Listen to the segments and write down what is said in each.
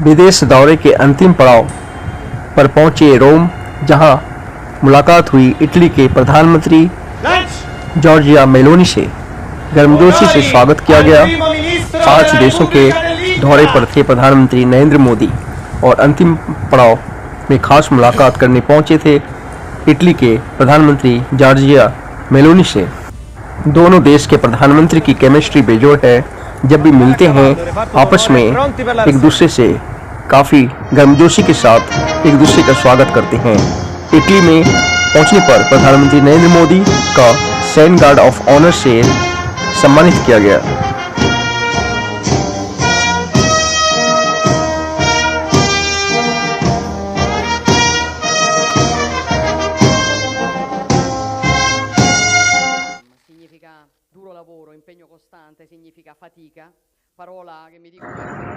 विदेश दौरे के अंतिम पड़ाव पर पहुंचे रोम, जहां मुलाकात हुई इटली के प्रधानमंत्री जॉर्जिया मेलोनी से। गर्मजोशी से स्वागत किया गया। 5 देशों के दौरे पर थे प्रधानमंत्री नरेंद्र मोदी और अंतिम पड़ाव में खास मुलाकात करने पहुंचे थे इटली के प्रधानमंत्री जॉर्जिया मेलोनी से। दोनों देश के प्रधानमंत्री की केमिस्ट्री बेजोड़ है। जब भी मिलते हैं आपस में एक दूसरे से काफ़ी गर्मजोशी के साथ एक दूसरे का स्वागत करते हैं। इटली में पहुंचने पर प्रधानमंत्री नरेंद्र मोदी का सेंट गार्ड ऑफ ऑनर से सम्मानित किया गया।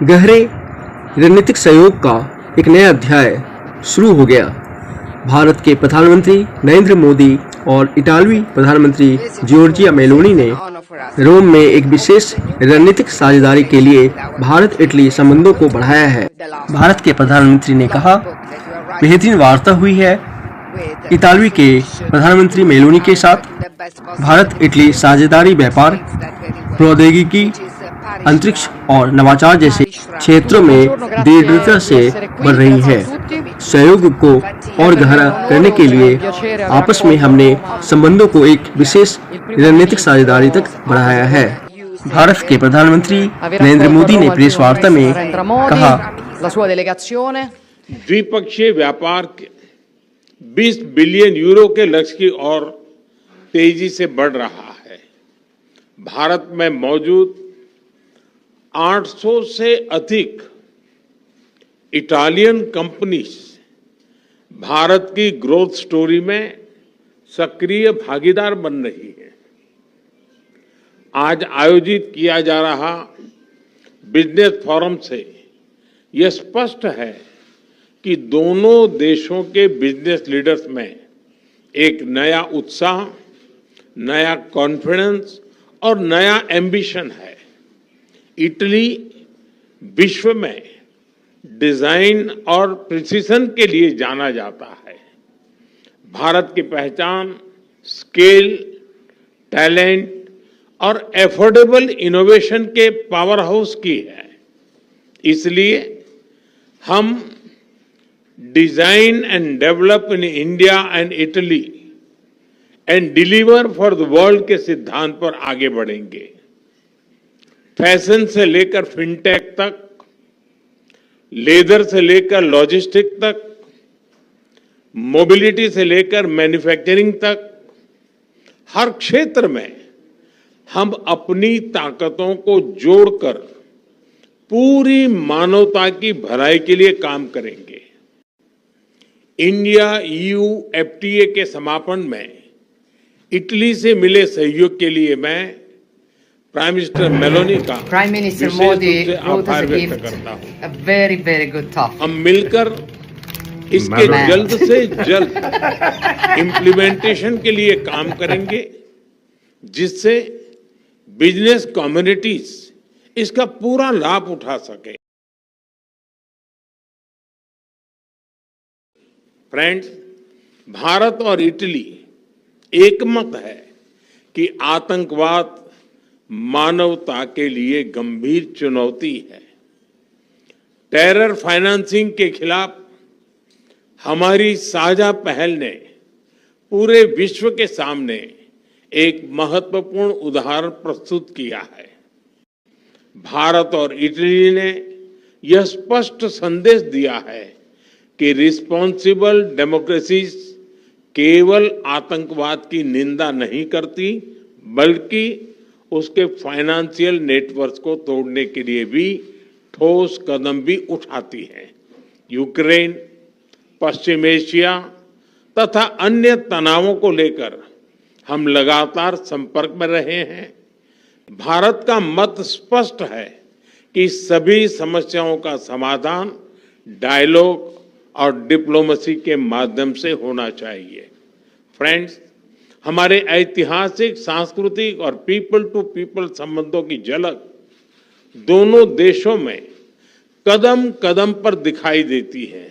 गहरे रणनीतिक सहयोग का एक नया अध्याय शुरू हो गया। भारत के प्रधानमंत्री नरेंद्र मोदी और इटालवी प्रधानमंत्री जॉर्जिया मेलोनी ने रोम में एक विशेष रणनीतिक साझेदारी के लिए भारत इटली संबंधों को बढ़ाया है। भारत के प्रधानमंत्री ने कहा, बेहतरीन वार्ता हुई है इतालवी के प्रधानमंत्री मेलोनी के साथ। भारत इटली साझेदारी व्यापार, प्रौद्योगिकी, अंतरिक्ष और नवाचार जैसे क्षेत्रों में दृढ़ता से बढ़ रही है। सहयोग को और गहरा करने के लिए आपस में हमने संबंधों को एक विशेष रणनीतिक साझेदारी तक बढ़ाया है। भारत के प्रधानमंत्री नरेंद्र मोदी ने प्रेस वार्ता में कहा, द्विपक्षीय व्यापार 20 बिलियन यूरो के लक्ष्य की ओर तेजी से बढ़ रहा है। भारत में मौजूद 800 से अधिक इटालियन कंपनीज भारत की ग्रोथ स्टोरी में सक्रिय भागीदार बन रही है। आज आयोजित किया जा रहा बिजनेस फोरम से यह स्पष्ट है कि दोनों देशों के बिजनेस लीडर्स में एक नया उत्साह, नया कॉन्फिडेंस और नया एम्बिशन है। इटली विश्व में डिजाइन और प्रिसिशन के लिए जाना जाता है। भारत की पहचान स्केल, टैलेंट और एफोर्डेबल इनोवेशन के पावर हाउस की है। इसलिए हम design and develop in India and Italy and deliver for the world के सिद्धांत पर आगे बढ़ेंगे। फैशन से लेकर फिनटेक तक, लेदर से लेकर लॉजिस्टिक तक, मोबिलिटी से लेकर मैन्युफैक्चरिंग तक, हर क्षेत्र में हम अपनी ताकतों को जोड़कर पूरी मानवता की भलाई के लिए काम करेंगे। इंडिया ईयू एफटीए के समापन में इटली से मिले सहयोग के लिए मैं प्राइम मिनिस्टर मेलोनी का विशेष रूप से आभार व्यक्त करता हूं। A very, very good talk. हम मिलकर इसके जल्द से जल्द इम्प्लीमेंटेशन के लिए काम करेंगे, जिससे बिजनेस कम्युनिटीज इसका पूरा लाभ उठा सके। फ्रेंड्स, भारत और इटली एकमत है कि आतंकवाद मानवता के लिए गंभीर चुनौती है। टेरर फाइनेंसिंग के खिलाफ हमारी साझा पहल ने पूरे विश्व के सामने एक महत्वपूर्ण उदाहरण प्रस्तुत किया है। भारत और इटली ने यह स्पष्ट संदेश दिया है कि रिस्पॉन्सिबल डेमोक्रेसीज केवल आतंकवाद की निंदा नहीं करती, बल्कि उसके फाइनेंशियल नेटवर्क को तोड़ने के लिए भी ठोस कदम भी उठाती है। यूक्रेन, पश्चिम एशिया तथा अन्य तनावों को लेकर हम लगातार संपर्क में रहे हैं। भारत का मत स्पष्ट है कि सभी समस्याओं का समाधान डायलॉग और डिप्लोमेसी के माध्यम से होना चाहिए। फ्रेंड्स, हमारे ऐतिहासिक, सांस्कृतिक और पीपल टू पीपल संबंधों की झलक दोनों देशों में कदम कदम पर दिखाई देती है।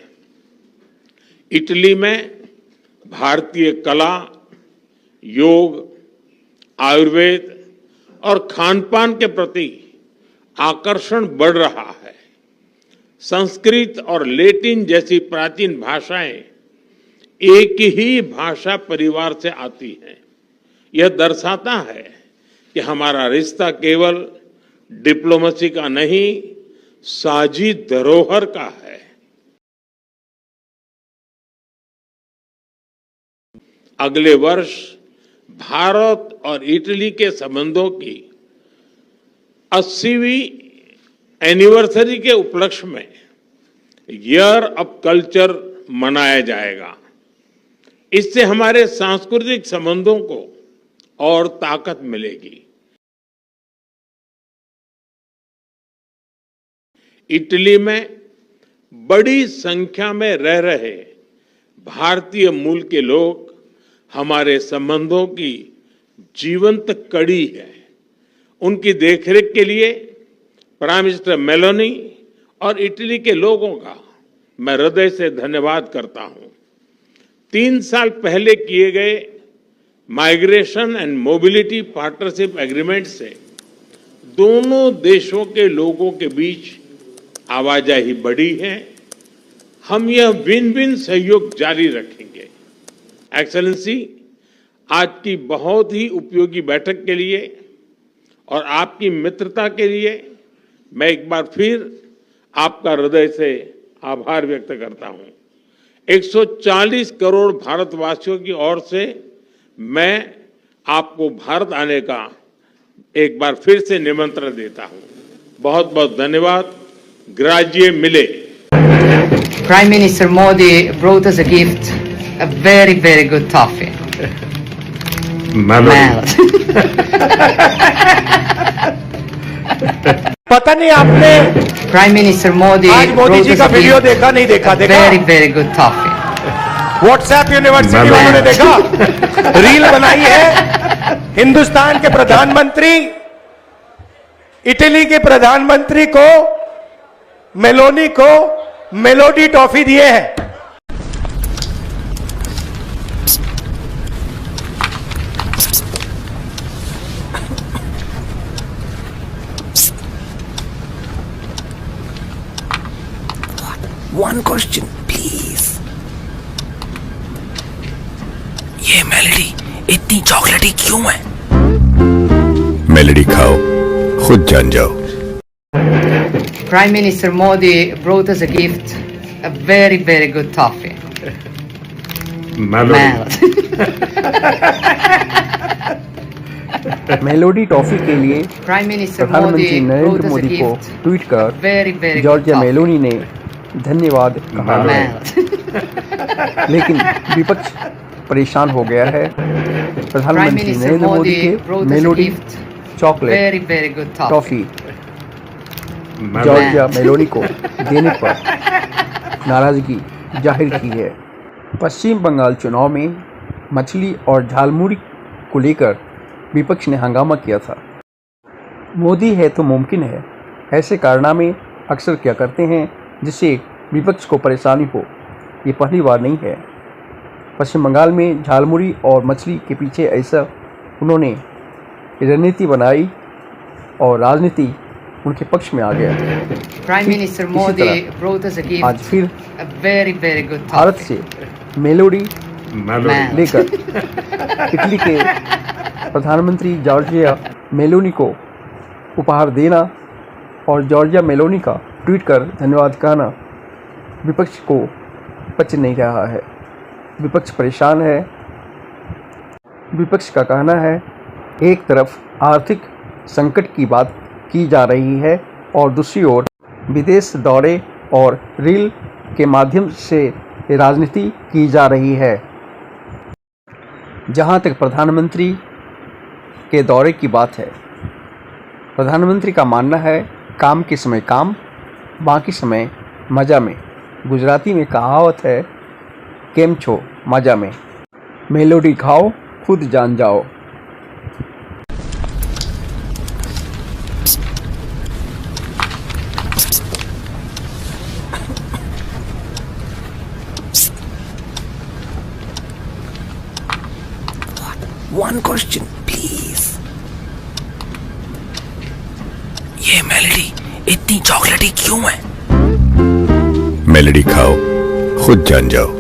इटली में भारतीय कला, योग, आयुर्वेद और खान-पान के प्रति आकर्षण बढ़ रहा है। संस्कृत और लैटिन जैसी प्राचीन भाषाएं एक ही भाषा परिवार से आती हैं। यह दर्शाता है कि हमारा रिश्ता केवल डिप्लोमेसी का नहीं, साझी धरोहर का है। अगले वर्ष भारत और इटली के संबंधों की 80वीं एनिवर्सरी के उपलक्ष्य में ईयर ऑफ कल्चर मनाया जाएगा। इससे हमारे सांस्कृतिक संबंधों को और ताकत मिलेगी। इटली में बड़ी संख्या में रह रहे भारतीय मूल के लोग हमारे संबंधों की जीवंत कड़ी है। उनकी देखरेख के लिए प्राइम मिनिस्टर मेलोनी और इटली के लोगों का मैं हृदय से धन्यवाद करता हूं। 3 साल पहले किए गए migration and mobility partnership agreement से दोनों देशों के लोगों के बीच आवाजाही बढ़ी है। हम यह विन विन सहयोग जारी रखेंगे। एक्सेलेंसी, आज की बहुत ही उपयोगी बैठक के लिए और आपकी मित्रता के लिए मैं एक बार फिर आपका हृदय से आभार व्यक्त करता हूं। 140 करोड़ भारतवासियों की ओर से मैं आपको भारत आने का एक बार फिर से निमंत्रण देता हूं। बहुत बहुत धन्यवाद। Grazie mille. Prime Minister Modi brought us a gift, a very, very good toffee. Melody. पता नहीं आपने Prime Minister Modi आज मोदी brought जी us का a वीडियो gift, देखा नहीं देखा a देखा very, very good toffee. WhatsApp university वालों ने देखा, रील बनाई है। हिंदुस्तान के प्रधानमंत्री इटली के प्रधानमंत्री को, मेलोनी को मेलोडी टॉफी दिए हैं। One question, please. ये मेलोडी इतनी चॉकलेटी क्यों है? मेलोडी खाओ, खुद जान जाओ। Prime Minister Modi brought us a gift, a very, very good toffee. Melody. Melody toffee के लिए Prime Minister प्रधानमंत्री Modi Narendra brought us a Modi को gift, ट्वीट a कर very, very good Georgia toffee. Meloni ने धन्यवाद कहा है। Melody. लेकिन विपक्ष परेशान हो गया है। Prime प्रधानमंत्री Minister नरेंद्र मोदी Modi के brought us a melody gift, chocolate very, very good toffee. Toffee Giorgia Meloni को देने पर नाराजगी जाहिर की है। पश्चिम बंगाल चुनाव में मछली और झालमुड़ी को लेकर विपक्ष ने हंगामा किया था। मोदी है तो मुमकिन है, ऐसे कारनामे अक्सर क्या करते हैं जिससे विपक्ष को परेशानी हो। ये पहली बार नहीं है। पश्चिम बंगाल में झालमुड़ी और मछली के पीछे ऐसा उन्होंने रणनीति बनाई और राजनीति उनके पक्ष में आ गया। Prime Minister इसी Modi तरह brought us a आज gift, फिर a very, very good Bharat toffee. से मेलोडी Melody. लेकर इटली के प्रधानमंत्री जॉर्जिया मेलोनी को उपहार देना और जॉर्जिया मेलोनी का ट्वीट कर धन्यवाद कहना विपक्ष को पच नहीं रहा है। विपक्ष परेशान है। विपक्ष का कहना है एक तरफ आर्थिक संकट की बात की जा रही है और दूसरी ओर विदेश दौरे और रील के माध्यम से राजनीति की जा रही है। जहां तक प्रधानमंत्री के दौरे की बात है, प्रधानमंत्री का मानना है काम के समय काम, बाकी समय मज़ा में। गुजराती में कहावत है केम छो मज़ा में। मेलोडी खाओ, खुद जान जाओ। One question please. ये मेलेडी इतनी चॉकलेटी क्यों है? मेलेडी खाओ, खुद जान जाओ।